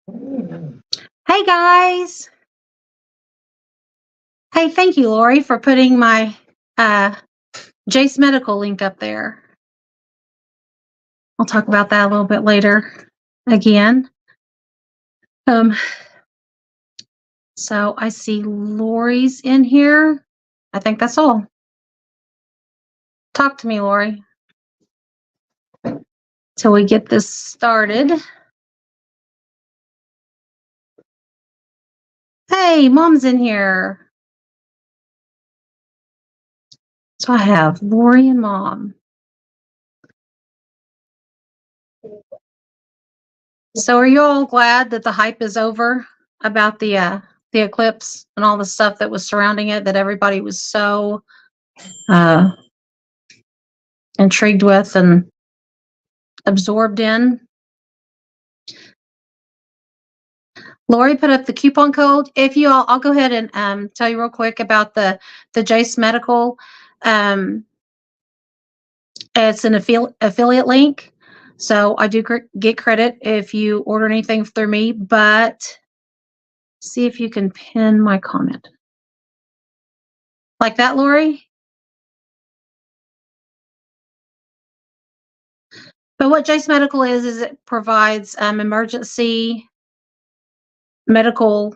Hey guys. Hey, thank you, Lori, for putting my uh, Jace Medical link up there. I'll talk about that a little bit later again. Um, so I see Lori's in here. I think that's all. Talk to me, Lori, till we get this started. Hey, Mom's in here. So I have Lori and Mom. So are you all glad that the hype is over about the eclipse and all the stuff that was surrounding it, that everybody was so uh, intrigued with and absorbed in? Lori put up the coupon code. If you all, I'll go ahead and tell you real quick about the Jace Medical. Um, it's an affiliate link, so I do get credit if you order anything through me. But see if you can pin my comment like that, Lori. But what Jace Medical is it provides emergency medical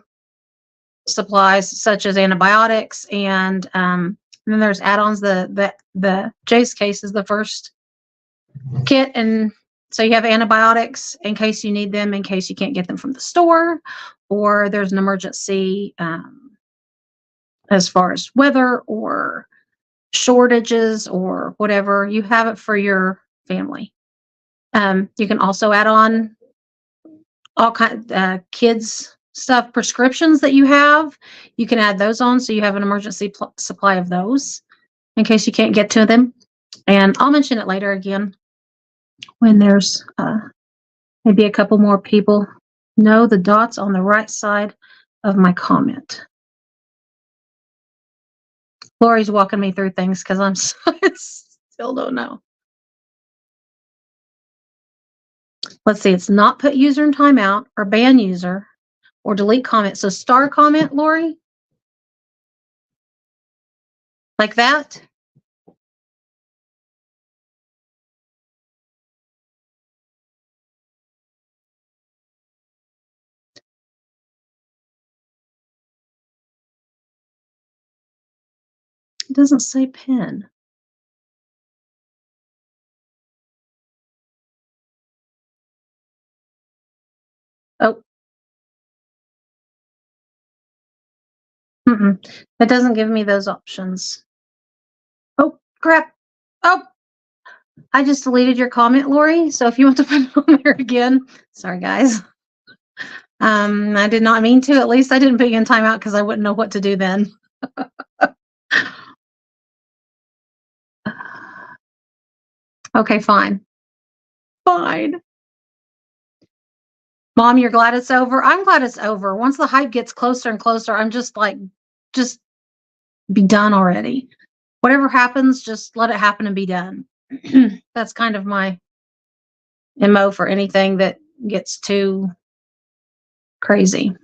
supplies such as antibiotics, and then there's add-ons. The Jace case is the first kit, and so you have antibiotics in case you need them, in case you can't get them from the store, or there's an emergency as far as weather or shortages or whatever. You have it for your family. You can also add on all kind kids stuff, prescriptions that you have. You can add those on, so you have an emergency supply of those in case you can't get to them. And I'll mention it later again when there's maybe a couple more people. No, the dots on the right side of my comment. Lori's walking me through things because I'm still don't know. Let's see, it's not put user in timeout or ban user or delete comment. So star comment, Lori, like that. It doesn't say pin. Oh. It doesn't give me those options. Oh, crap. Oh, I just deleted your comment, Lori. So if you want to put it on there again, sorry, guys. I did not mean to. At least I didn't put you in timeout because I wouldn't know what to do then. Okay, fine. Fine. Mom, you're glad it's over? I'm glad it's over. Once the hype gets closer and closer, I'm just like, just be done already. Whatever happens, just let it happen and be done. That's kind of my MO for anything that gets too crazy.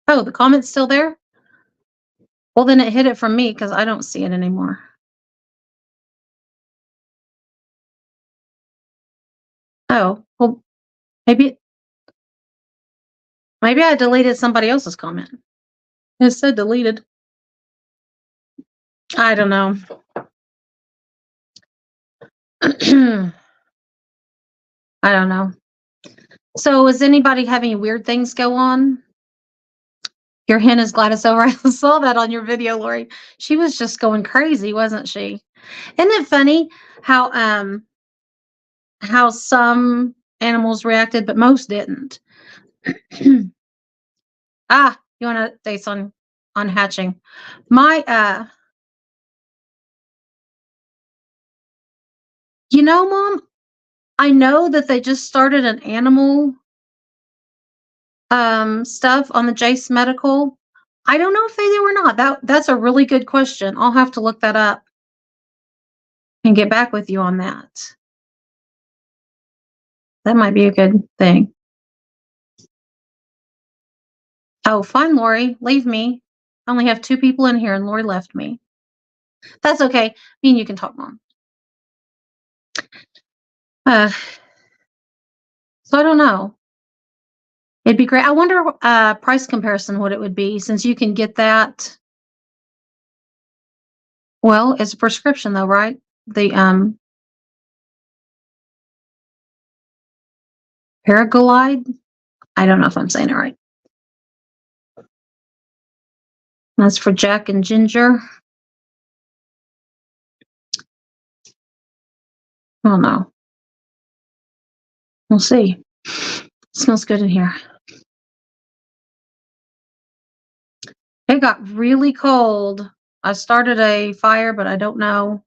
Oh, the comment's still there? Well, then it hid it from me because I don't see it anymore. Oh, well, maybe I deleted somebody else's comment. It said deleted. I don't know. I don't know. So is anybody having weird things go on? Your hen is glad it's over. I saw that on your video, Lori. She was just going crazy, wasn't she? Isn't it funny how some animals reacted, but most didn't? Ah, you want to updates on hatching? My Mom, I know that they just started an animal stuff on the Jace Medical. I don't know if they do or not. That's a really good question. I'll have to look that up and get back with you on that. That might be a good thing. Oh, fine, Lori. Leave me. I only have 2 people in here and Lori left me. That's okay. Me and you can talk, Mom. So I don't know. It'd be great. I wonder, price comparison, what it would be since you can get that. Well, it's a prescription though, right? The, Paraglide? I don't know if I'm saying it right. That's for Jack and Ginger. I don't know. We'll see. Smells good in here. It got really cold. I started a fire, but I don't know.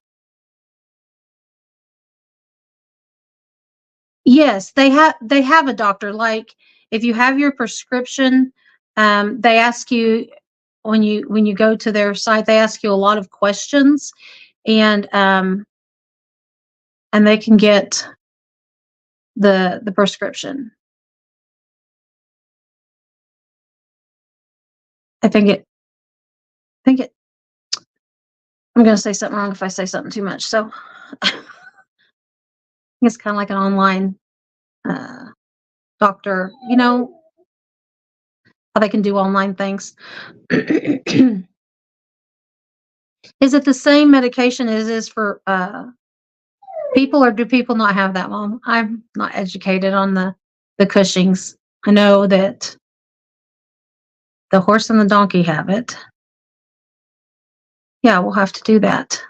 Yes, they have a doctor. Like if you have your prescription, they ask you when you go to their site, they ask you a lot of questions, and they can get the prescription. I think it. I'm going to say something wrong if I say something too much. So it's kind of like an online doctor. You know how they can do online things. Is it the same medication as is for people, or do people not have that, Mom? I'm not educated on the Cushing's. I know that the horse and the donkey have it. Yeah, we'll have to do that.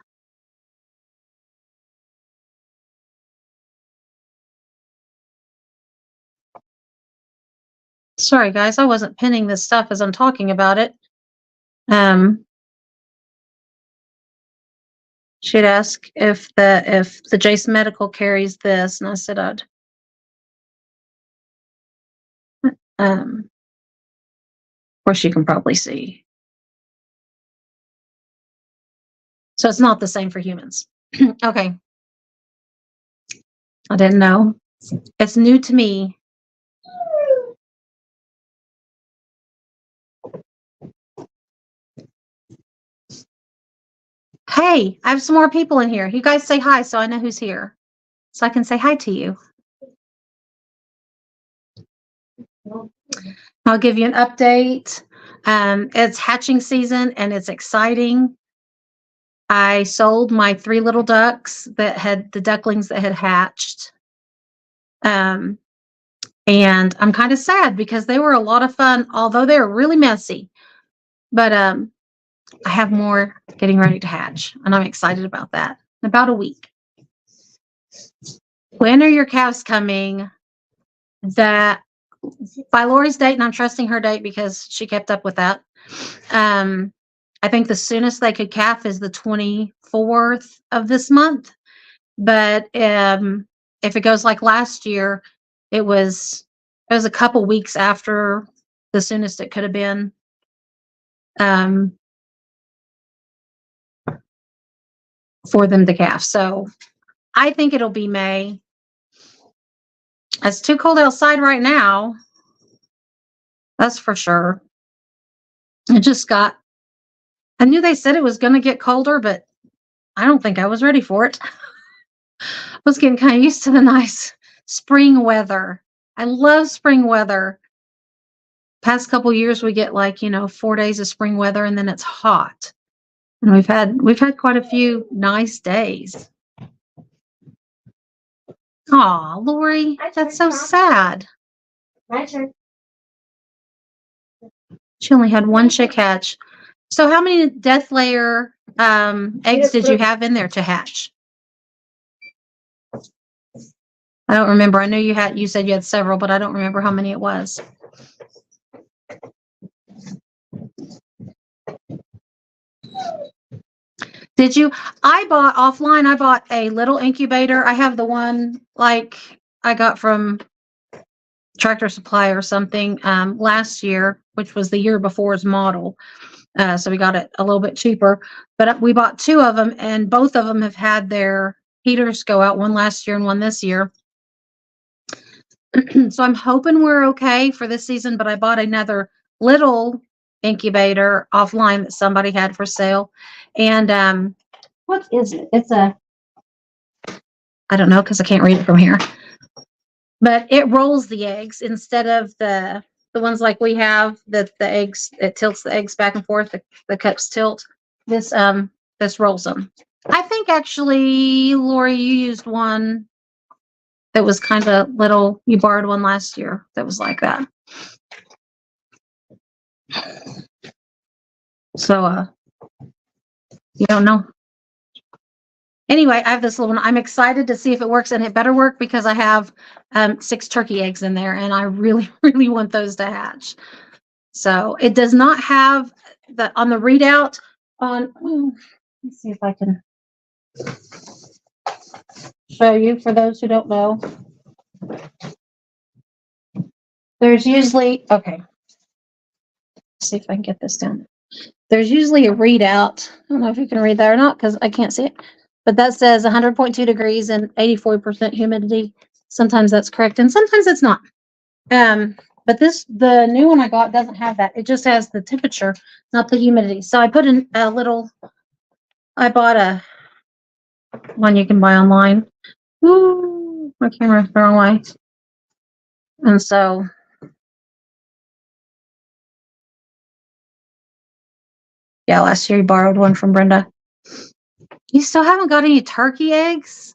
Sorry, guys, I wasn't pinning this stuff as I'm talking about it. She'd ask if the Jace Medical carries this, and I said I'd. Or she can probably see. So it's not the same for humans. Okay. I didn't know. It's new to me. Hey, I have some more people in here. You guys say hi so I know who's here. So I can say hi to you. I'll give you an update. It's hatching season and it's exciting. I sold my 3 little ducks that had the ducklings that had hatched. And I'm kind of sad because they were a lot of fun, although they were really messy. But I have more getting ready to hatch, and I'm excited about that. In about a week. When are your calves coming? That by Lori's date, and I'm trusting her date because she kept up with that. I think the soonest they could calf is the 24th of this month. But if it goes like last year, it was a couple weeks after the soonest it could have been. For them to calf. So I think it'll be May. It's too cold outside right now. That's for sure. I knew they said it was going to get colder, but I don't think I was ready for it. I was getting kind of used to the nice spring weather. I love spring weather. Past couple years we get 4 days of spring weather and then it's hot. And we've had quite a few nice days. Aw, Lori, that's so sad. My turn. She only had 1 chick hatch. So how many death layer eggs did you have in there to hatch? I don't remember. I know you said you had several, but I don't remember how many it was. Did you? I bought a little incubator. I have the one like I got from Tractor Supply or something last year, which was the year before's model. So we got it a little bit cheaper, but we bought 2 of them and both of them have had their heaters go out, one last year and one this year. So I'm hoping we're okay for this season, but I bought another little incubator offline that somebody had for sale. And what is it? It's I don't know because I can't read it from here. But it rolls the eggs instead of the ones like we have that the eggs, it tilts the eggs back and forth, the cups tilt. This rolls them. I think actually, Lori, you used one that was kind of little. You borrowed one last year that was like that. So you don't know. Anyway, I have this little one. I'm excited to see if it works, and it better work because I have 6 turkey eggs in there, and I really, really want those to hatch. So it does not have on the readout on. Let's see if I can show you for those who don't know. There's usually, okay. Let's see if I can get this down. There's usually a readout. I don't know if you can read that or not because I can't see it. But that says 100.2 degrees and 84% humidity. Sometimes that's correct and sometimes it's not. But the new one I got doesn't have that. It just has the temperature, not the humidity. So I put in a little, I bought a one you can buy online. Ooh, my camera's the wrong way. And so yeah, last year you borrowed one from Brenda. You still haven't got any turkey eggs?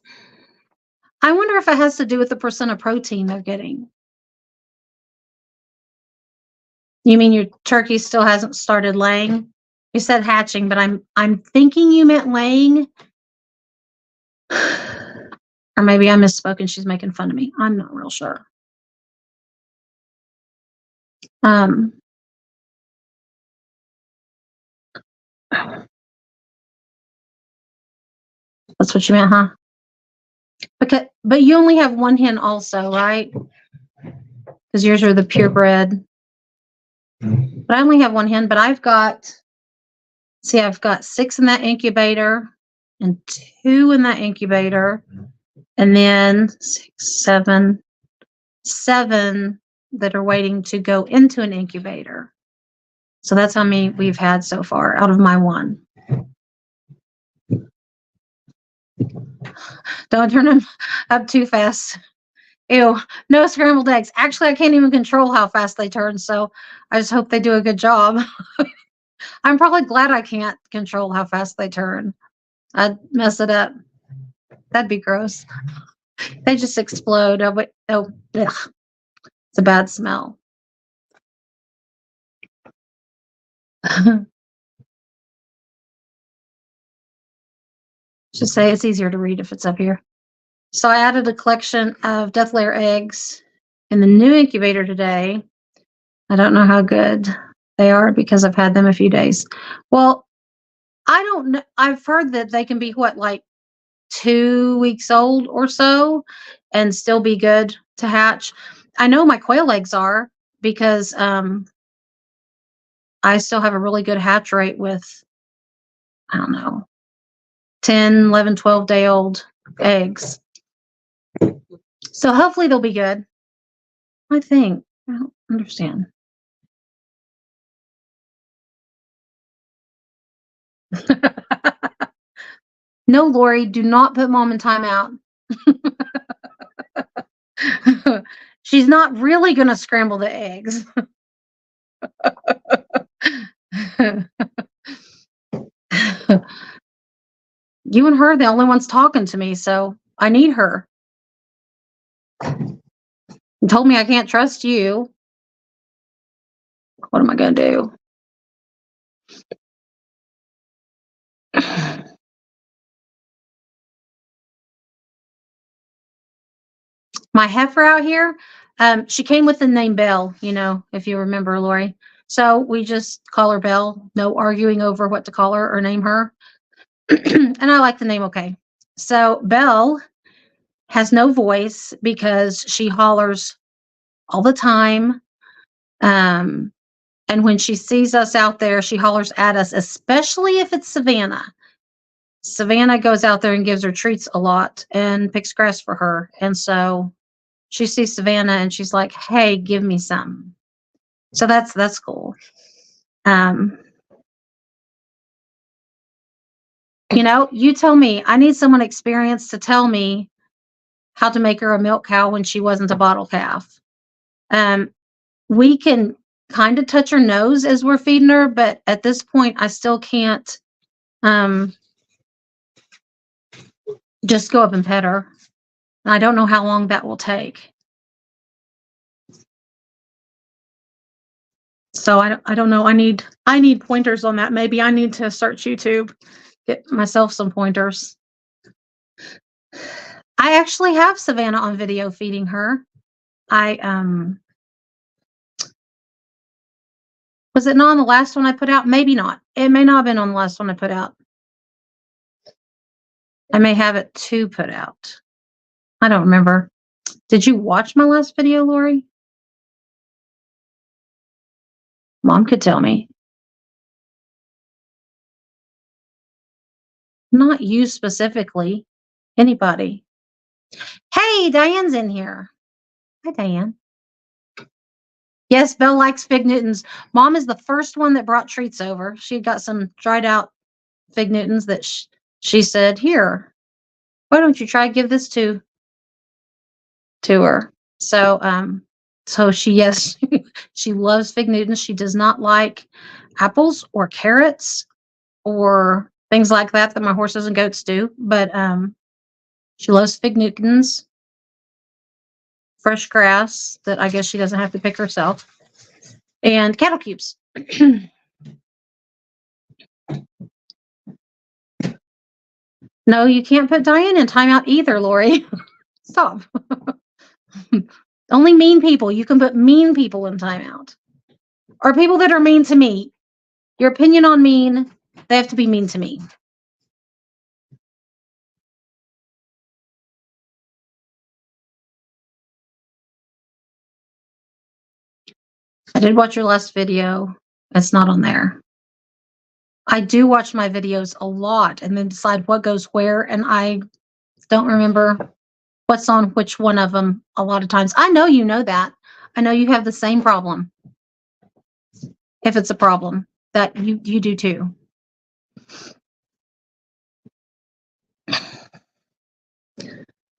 I wonder if it has to do with the percent of protein they're getting. You mean your turkey still hasn't started laying? You said hatching, but I'm thinking you meant laying. Or maybe I misspoke and she's making fun of me. I'm not real sure. That's what you meant, huh? But you only have one hen also, right? Because yours are the purebred. But I only have one hen, but I've got 6 in that incubator and 2 in that incubator. And then 6, 7 that are waiting to go into an incubator. So that's how many we've had so far out of my one. Don't turn them up too fast. Ew, no scrambled eggs. Actually, I can't even control how fast they turn, so I just hope they do a good job. I'm probably glad I can't control how fast they turn. I'd mess it up. That'd be gross. They just explode. Ugh. It's a bad smell. Just say it's easier to read if it's up here. So I added a collection of death layer eggs in the new incubator today. I don't know how good they are because I've had them a few days. Well, I don't know. I've heard that they can be like 2 weeks old or so and still be good to hatch. I know my quail eggs are because I still have a really good hatch rate with, I don't know, 10, 11, 12 day old eggs. So hopefully they'll be good. I think. I don't understand. No, Lori, do not put Mom in timeout. She's not really going to scramble the eggs. You and her are the only ones talking to me, so I need her. You told me I can't trust you. What am I going to do? My heifer out here, she came with the name Belle, if you remember, Lori. So we just call her Belle. No arguing over what to call her or name her. And I like the name okay. So Belle has no voice because she hollers all the time. And when she sees us out there, she hollers at us, especially if it's Savannah. Savannah goes out there and gives her treats a lot and picks grass for her. And so she sees Savannah and she's like, hey, give me some. So that's cool. You tell me. I need someone experienced to tell me how to make her a milk cow when she wasn't a bottle calf. We can kind of touch her nose as we're feeding her, but at this point, I still can't just go up and pet her. I don't know how long that will take. So I don't know. I need pointers on that. Maybe I need to search YouTube, get myself some pointers. I actually have Savannah on video feeding her. Was it not on the last one I put out? Maybe not. It may not have been on the last one I put out. I may have it to put out. I don't remember. Did you watch my last video, Lori? Mom could tell me. Not you specifically. Anybody. Hey, Diane's in here. Hi, Diane. Yes, Belle likes Fig Newtons. Mom is the first one that brought treats over. She got some dried out Fig Newtons that she said, here, why don't you try give this to her? So yes, she loves Fig Newtons. She does not like apples or carrots or things like that my horses and goats do. But she loves Fig Newtons, fresh grass that I guess she doesn't have to pick herself, and cattle cubes. No, you can't put Diane in timeout either, Lori. Stop. Only mean people. You can put mean people in timeout. Or people that are mean to me. Your opinion on mean, they have to be mean to me. I did watch your last video. It's not on there. I do watch my videos a lot and then decide what goes where, and I don't remember what's on which one of them a lot of times. I know you know that. I know you have the same problem. If it's a problem that you do too.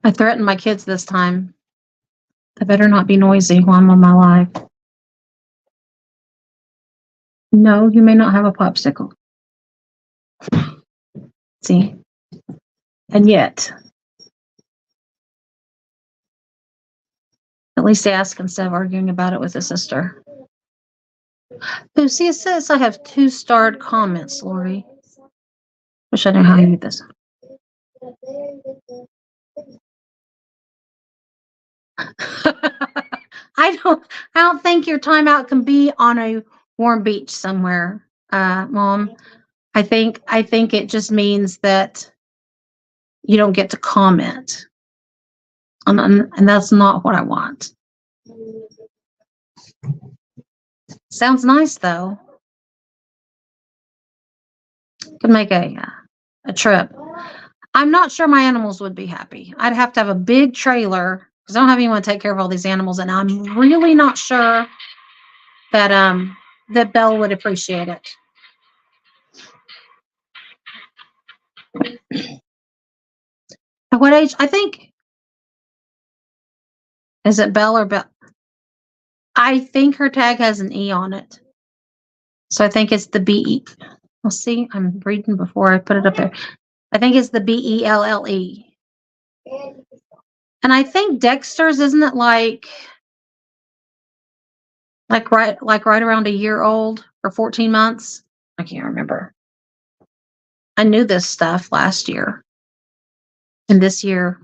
I threatened my kids this time. They better not be noisy while I'm on my live. No, you may not have a popsicle. See? And yet, at least ask instead of arguing about it with a sister. Oh, see, it says I have 2-starred comments, Lori. Wish I knew how to read this. I don't think your timeout can be on a warm beach somewhere, Mom. I think it just means that you don't get to comment. And that's not what I want. Sounds nice though. Could make a trip. I'm not sure my animals would be happy. I'd have to have a big trailer because I don't have anyone to take care of all these animals, and I'm really not sure that that Belle would appreciate it. At what age? I think, is it Belle or Belle? I think her tag has an E on it. So I think it's the B-E. Well, see, I'm reading before I put it up there. I think it's the B-E-L-L-E. And I think Dexter's, isn't it like right around a year old or 14 months? I can't remember. I knew this stuff last year. And this year,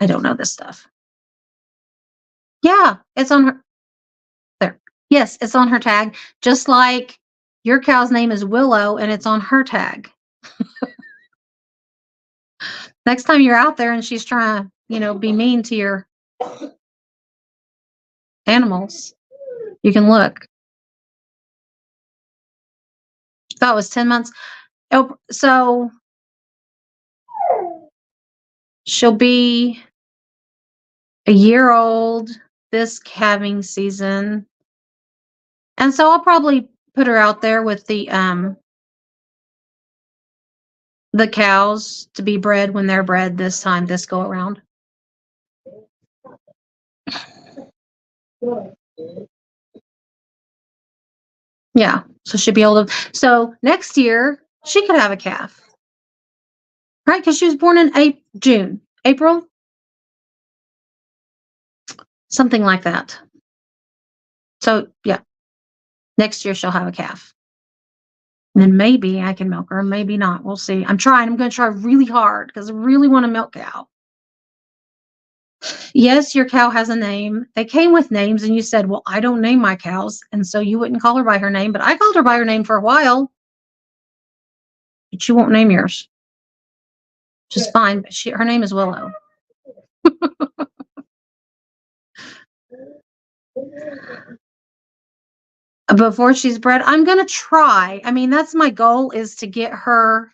I don't know this stuff. Yeah, it's on her. There. Yes, it's on her tag. Just like your cow's name is Willow and it's on her tag. Next time you're out there and she's trying to, be mean to your animals, you can look. That was 10 months. Oh, so she'll be a year old this calving season. And so I'll probably put her out there with the cows to be bred when they're bred this go around. Yeah. So she'll be able to. So next year she could have a calf, right? Because she was born in April, something like that. So yeah, next year she'll have a calf. And then maybe I can milk her, maybe not. We'll see. I'm trying. I'm going to try really hard because I really want a milk cow. Yes, your cow has a name. They came with names, and you said, well, I don't name my cows. And so you wouldn't call her by her name, but I called her by her name for a while. But you won't name yours. Just fine. But her name is Willow. Before she's bred, I'm going to try. I mean, that's my goal, is to get her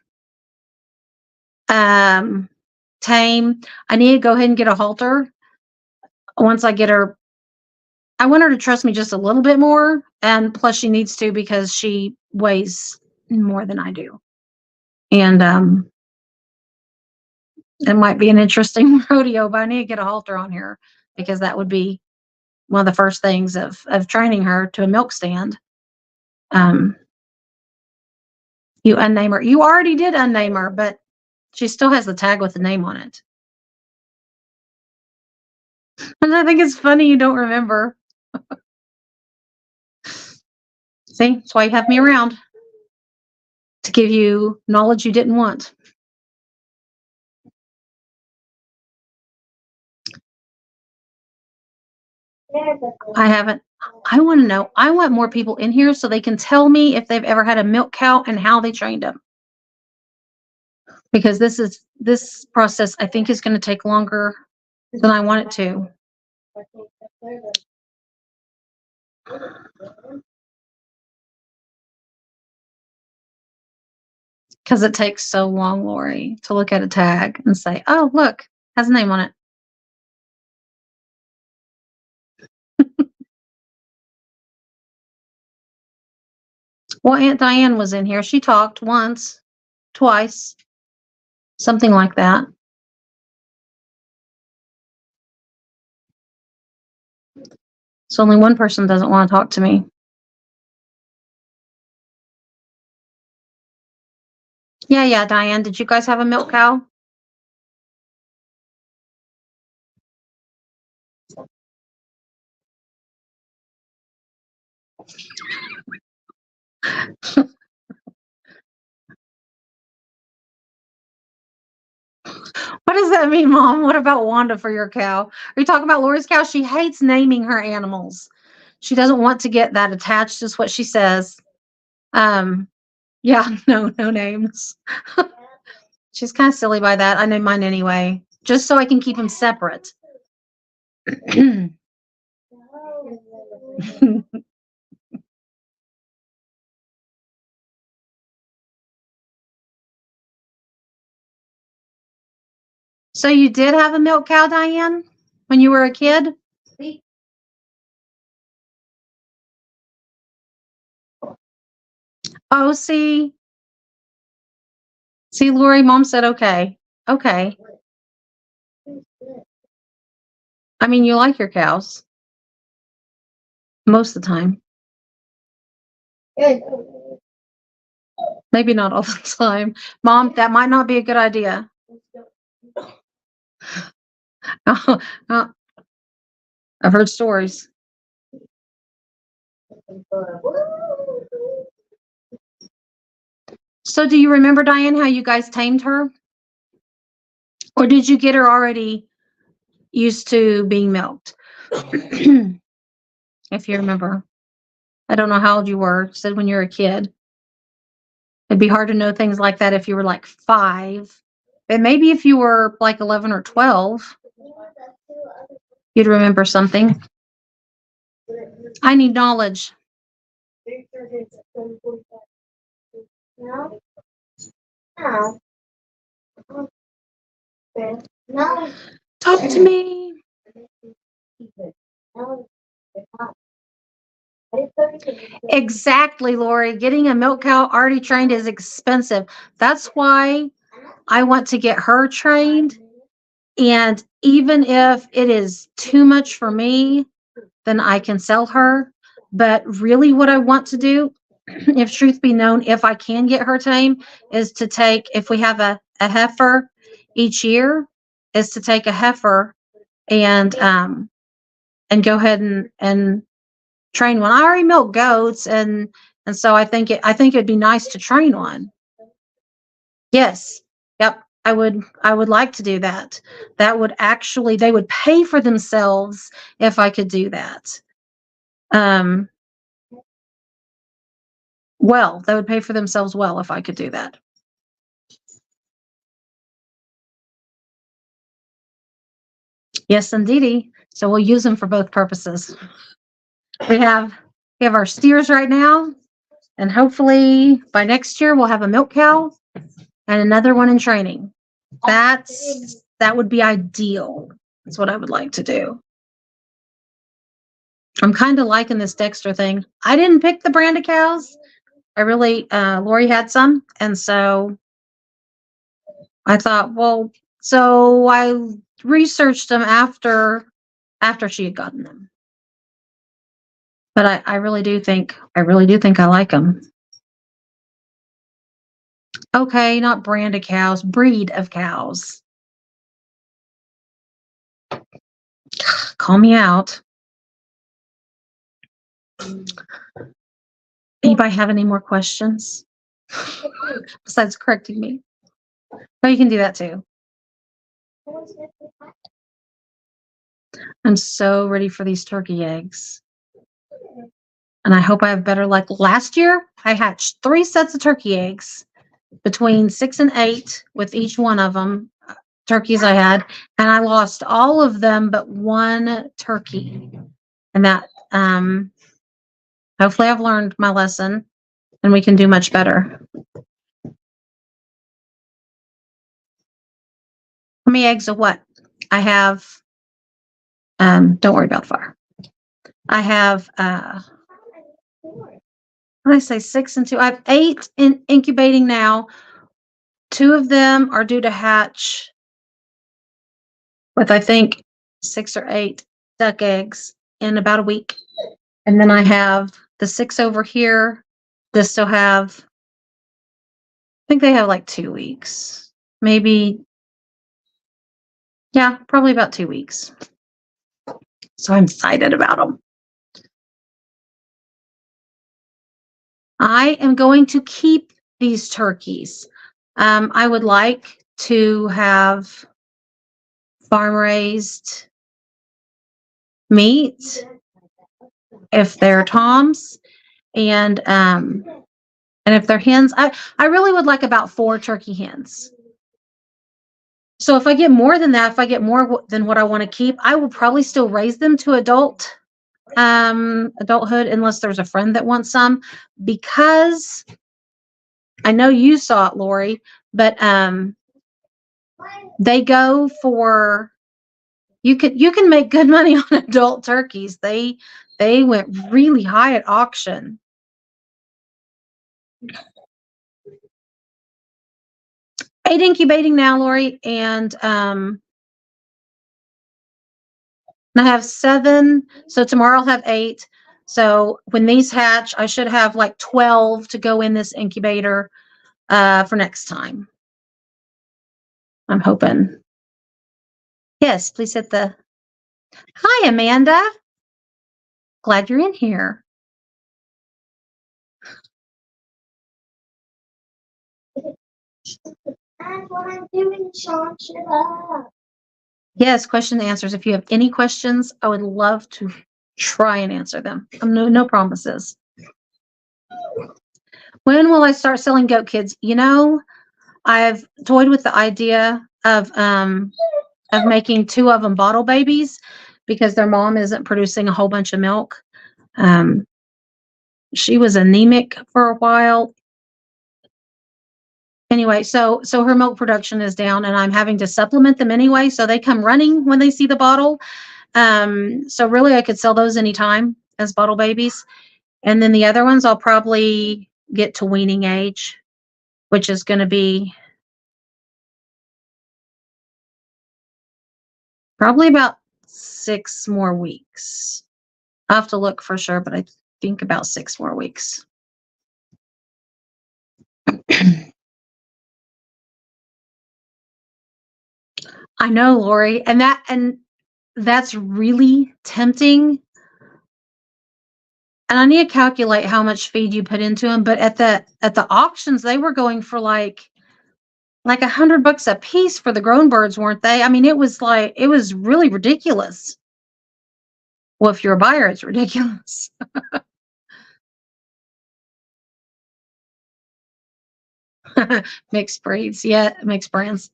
tame. I need to go ahead and get a halter. Once I get her, I want her to trust me just a little bit more. And plus she needs to, because she weighs more than I do. And it might be an interesting rodeo, but I need to get a halter on here, because that would be one of the first things of training her to a milk stand. You unname her. You already did unname her, but she still has the tag with the name on it. And I think it's funny you don't remember. See, that's why you have me around, to give you knowledge you didn't want. I haven't. I want to know. I want more people in here so they can tell me if they've ever had a milk cow and how they trained them. Because this process, I think, is going to take longer than I want it to. Because it takes so long, Lori, to look at a tag and say, oh, look, has a name on it. Well, Aunt Diane was in here. She talked once, twice, something like that. So only one person doesn't want to talk to me. Yeah, Diane, did you guys have a milk cow? What does that mean, Mom? What about Wanda for your cow? Are you talking about Lori's cow? She hates naming her animals. She doesn't want to get that attached, is what she says. Yeah, no names. She's kind of silly by that. I name mine anyway, just so I can keep them separate. So you did have a milk cow, Diane, when you were a kid? Oh, see, Lori, Mom said, okay. I mean, you like your cows most of the time. Maybe not all the time. Mom, that might not be a good idea. I've heard stories. So do you remember, Diane, how you guys tamed her? Or did you get her already used to being milked? If you remember. I don't know how old you were. You said when you were a kid. It'd be hard to know things like that if you were like 5. But maybe if you were like 11 or 12, you'd remember something. I need knowledge. Talk to me. Exactly, Lori. Getting a milk cow already trained is expensive. That's why I want to get her trained. And even if it is too much for me, then I can sell her. But really, what I want to do, if truth be known, if I can get her tame, is to take, if we have a heifer each year, is to take a heifer and go ahead and train one. I already milk goats, and so I think it'd be nice to train one. Yes. Yep. I would like to do that. That would actually, they would pay for themselves if I could do that. Um, well, they would pay for themselves well if I could do that. Yes, indeedy. So we'll use them for both purposes. We have we have our steers right now, and hopefully by next year we'll have a milk cow and another one in training. That would be ideal. That's what I would like to do. I'm kind of liking this Dexter thing. I didn't pick the brand of cows. I really, Lori had some, and so I thought, well, so I researched them after she had gotten them. But I really do think I like them. Okay, not brand of cows, breed of cows. Call me out. Anybody have any more questions besides correcting me? Oh, you can do that too. I'm so ready for these turkey eggs. And I hope I have better luck. Last year, I hatched 3 sets of turkey eggs between 6 and 8 with each one of them, turkeys I had, and I lost all of them but one turkey. And that, hopefully I've learned my lesson and we can do much better. How many eggs of what? I have, don't worry about the fire. I have, what did I say, 6 and 2? I have 8 in incubating now. 2 of them are due to hatch with, I think, 6 or 8 duck eggs in about a week. And then I have the 6 over here. This still have, I think they have like 2 weeks. Maybe, yeah, probably about 2 weeks. So I'm excited about them. I am going to keep these turkeys. I would like to have farm raised meat if they're toms, and if they're hens, I really would like about 4 turkey hens. So if I get more than that, if I get more than what I want to keep, I will probably still raise them to adulthood, unless there's a friend that wants some, because I know you saw it, Lori, but they go for, you can make good money on adult turkeys. They went really high at auction. Eight incubating now, Lori, and I have 7. So tomorrow I'll have 8. So when these hatch, I should have like 12 to go in this incubator for next time. I'm hoping. Yes, please hit the. Hi, Amanda. Glad you're in here. That's what I'm doing, Sean. Shut up. Yes, question and answers. If you have any questions, I would love to try and answer them. No promises. When will I start selling goat kids? You know, I've toyed with the idea of making 2 of them bottle babies because their mom isn't producing a whole bunch of milk. She was anemic for a while. Anyway, so her milk production is down, and I'm having to supplement them anyway, so they come running when they see the bottle. So really, I could sell those anytime as bottle babies. And then the other ones I'll probably get to weaning age, which is going to be probably about 6 more weeks. I'll have to look for sure, but I think about 6 more weeks. I know, Lori, and that's really tempting. And I need to calculate how much feed you put into them. But at the auctions, they were going for like $100 a piece for the grown birds, weren't they? I mean, it was really ridiculous. Well, if you're a buyer, it's ridiculous. Mixed breeds, yeah, mixed brands.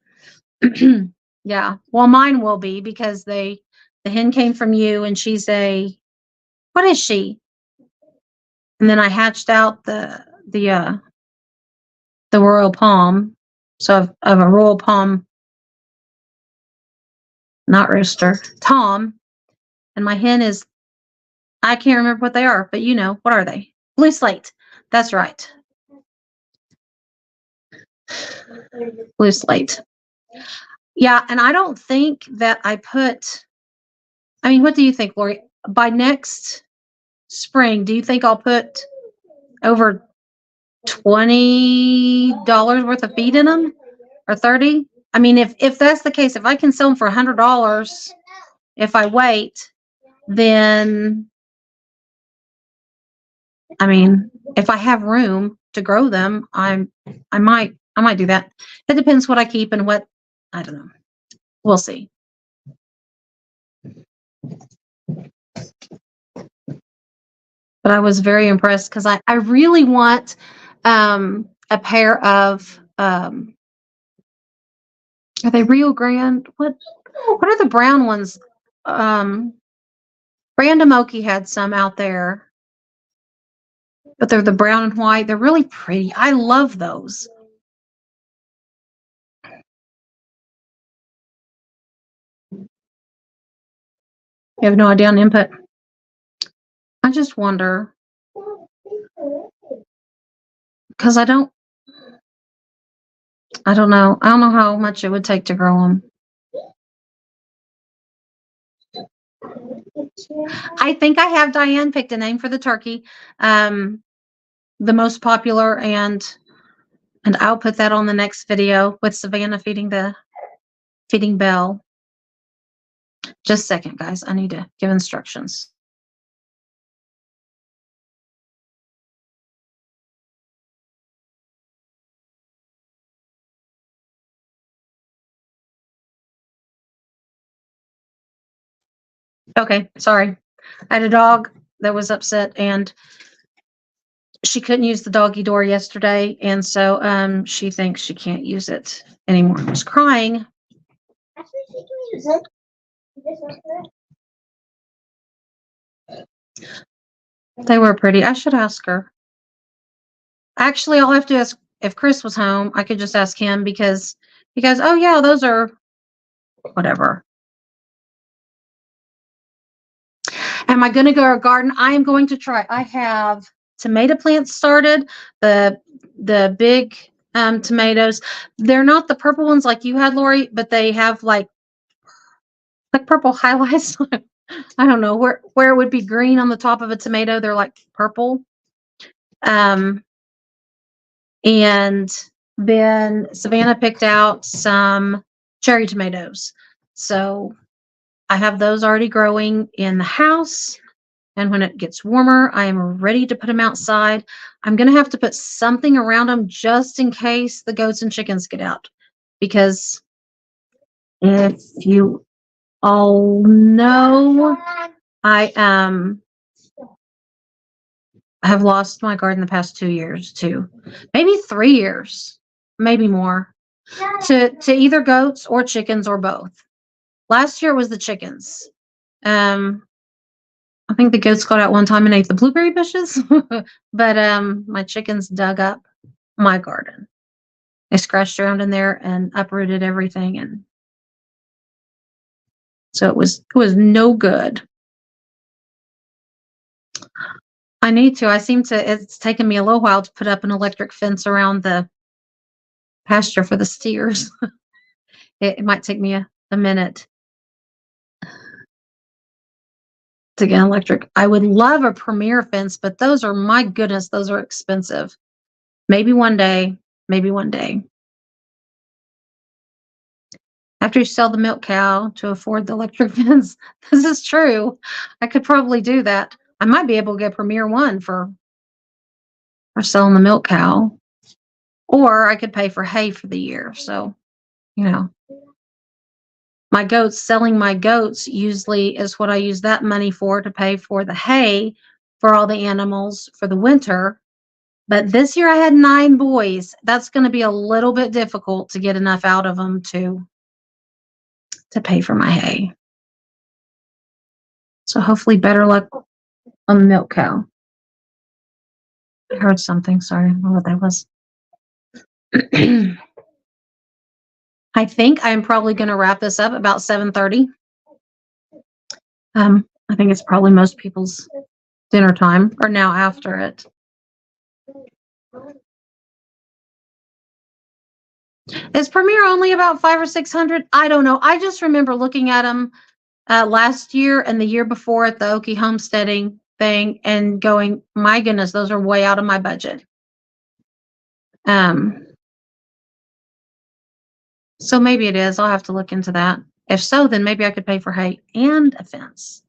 Yeah. Well, mine will be because the hen came from you, and she's what is she? And then I hatched out the Royal Palm. So of a Royal Palm, not rooster, Tom. And my hen is, I can't remember what they are, but what are they? Blue slate. That's right. Blue slate. Yeah, and I don't think that I mean, what do you think, Lori? By next spring, do you think I'll put over $20 worth of feed in them, or 30? I mean, if that's the case, if I can sell them for $100, if I wait, then I mean, if I have room to grow them, I might do that. It depends what I keep and what, I don't know. We'll see. But I was very impressed because I really want a pair of are they Rio Grande? What are the brown ones? Random Okie had some out there, but they're the brown and white. They're really pretty. I love those. You have no idea on input. I just wonder, because I don't know. I don't know how much it would take to grow them. I think I have Diane picked a name for the turkey, the most popular, and I'll put that on the next video with Savannah feeding Belle. Just a second, guys. I need to give instructions. Okay, sorry. I had a dog that was upset, and she couldn't use the doggy door yesterday, and so she thinks she can't use it anymore. She was crying. Actually, she can use it. They were pretty. I should ask her. Actually, I'll have to ask if Chris was home. I could just ask him because he goes, "Oh yeah, those are whatever." Am I going to go to garden? I am going to try. I have tomato plants started. The big tomatoes. They're not the purple ones like you had, Lori, but they have like purple highlights. I don't know where it would be green on the top of a tomato. They're like purple. And then Savannah picked out some cherry tomatoes. So I have those already growing in the house. And when it gets warmer, I am ready to put them outside. I'm going to have to put something around them just in case the goats and chickens get out. Because if you all know, I have lost my garden the past 2 years too. Maybe 3 years, maybe more, to either goats or chickens or both. Last year it was the chickens. I think the goats got out one time and ate the blueberry bushes, but my chickens dug up my garden. They scratched around in there and uprooted everything, and so it was no good. I need to. It's taken me a little while to put up an electric fence around the pasture for the steers. It might take me a minute to get electric. I would love a Premier fence, but those are, my goodness, those are expensive. Maybe one day, maybe one day. After you sell the milk cow to afford the electric fence, this is true. I could probably do that. I might be able to get Premier one for selling the milk cow, or I could pay for hay for the year. So, you know, my goats, selling my goats usually is what I use that money for, to pay for the hay for all the animals for the winter. But this year I had 9 boys. That's going to be a little bit difficult to get enough out of them to pay for my hay. So hopefully better luck on the milk cow. I heard something. Sorry, I don't know what that was. I think I'm probably going to wrap this up about 7:30. I think it's probably most people's dinner time, or now after it. Is Premier only about 500 or 600? I don't know. I just remember looking at them last year and the year before at the Okie homesteading thing and going, my goodness, those are way out of my budget. So maybe it is. I'll have to look into that. If so, then maybe I could pay for hay and a fence.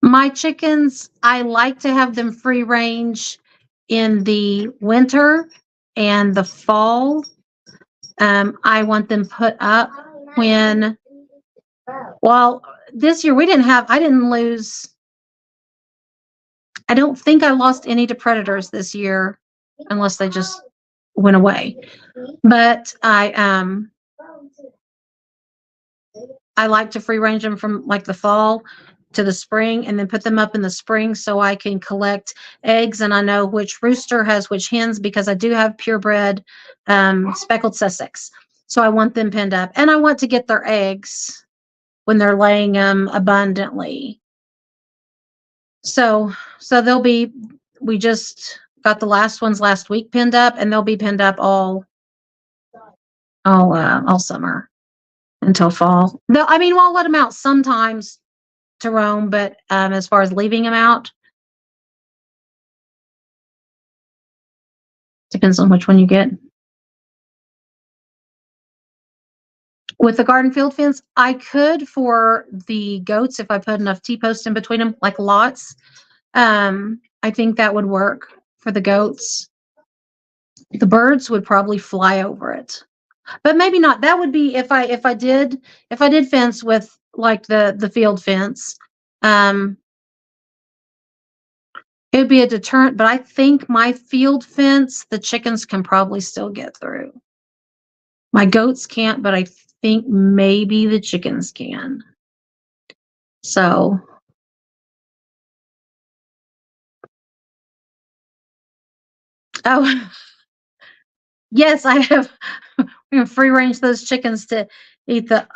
My chickens, I like to have them free range in the winter and the fall. I want them put up when, well, this year I don't think I lost any to predators this year, unless they just went away. But I like to free range them from like the fall to the spring, and then put them up in the spring so I can collect eggs, and I know which rooster has which hens, because I do have purebred speckled Sussex. So I want them pinned up, and I want to get their eggs when they're laying them abundantly. So we just got the last ones last week pinned up, and they'll be pinned up all summer until fall. No, I mean, we'll let them out sometimes to roam, but as far as leaving them out, depends on which one you get. With the garden field fence, I could for the goats if I put enough T-posts in between them, like lots. I think that would work for the goats. The birds would probably fly over it, but maybe not. That would be if I did fence with like the field fence. It would be a deterrent, but I think my field fence, the chickens can probably still get through. My goats can't, but I think maybe the chickens can. So, oh, yes, I have. We're gonna free range those chickens to eat the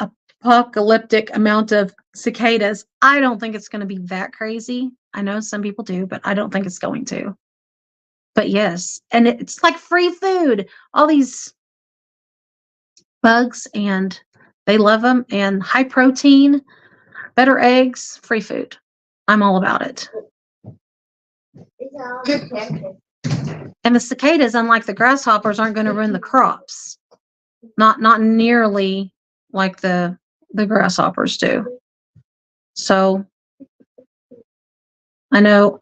apocalyptic amount of cicadas. I don't think it's going to be that crazy. I know some people do, but I don't think it's going to. But yes, and it's like free food. All these bugs, and they love them, and high protein, better eggs, free food. I'm all about it. And the cicadas, unlike the grasshoppers, aren't going to ruin the crops. Not nearly like the grasshoppers do. So I know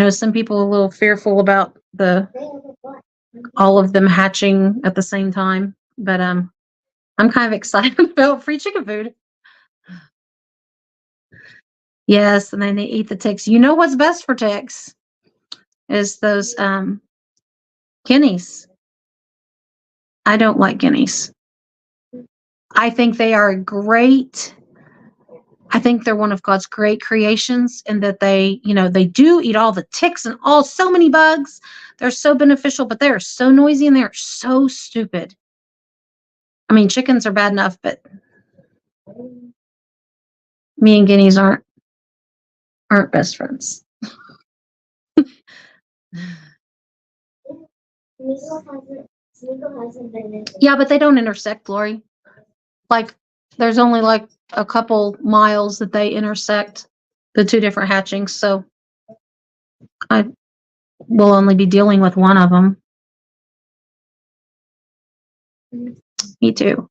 some people are a little fearful about all of them hatching at the same time, but I'm kind of excited about free chicken food. Yes, and then they eat the ticks. You know what's best for ticks is those guineas. I don't like guineas. I think they are great. I think they're one of God's great creations, and that they do eat all the ticks and so many bugs. They're so beneficial, but they are so noisy and they're so stupid. I mean, chickens are bad enough, but me and guineas aren't. aren't best friends. Yeah, but they don't intersect, Lori. Like, there's only like a couple miles that they intersect the two different hatchings, so I will only be dealing with one of them. Me too.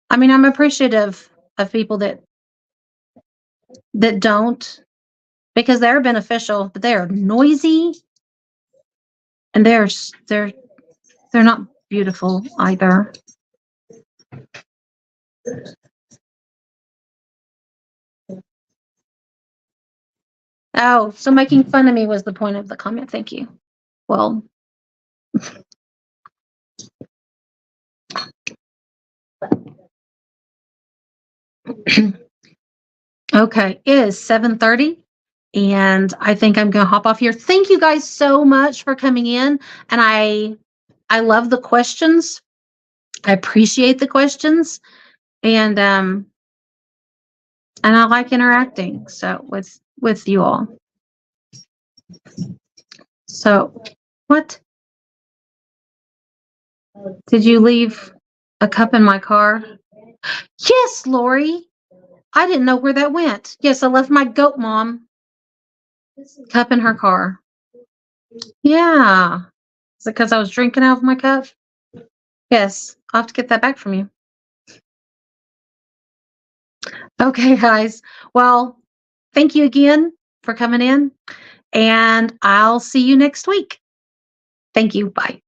I mean, I'm appreciative of people that don't, because they're beneficial, but they are noisy and they're not beautiful either. Oh, so making fun of me was the point of the comment. Thank you. Well, okay, it is 7:30 and I think I'm going to hop off here. Thank you guys so much for coming in, and I love the questions. I appreciate the questions, and I like interacting so with you all. So, what? Did you leave a cup in my car? Yes, Lori. I didn't know where that went. Yes, I left my goat mom cup in her car. Yeah. Is it because I was drinking out of my cup? Yes, I'll have to get that back from you. Okay, guys. Well, thank you again for coming in, and I'll see you next week. Thank you. Bye.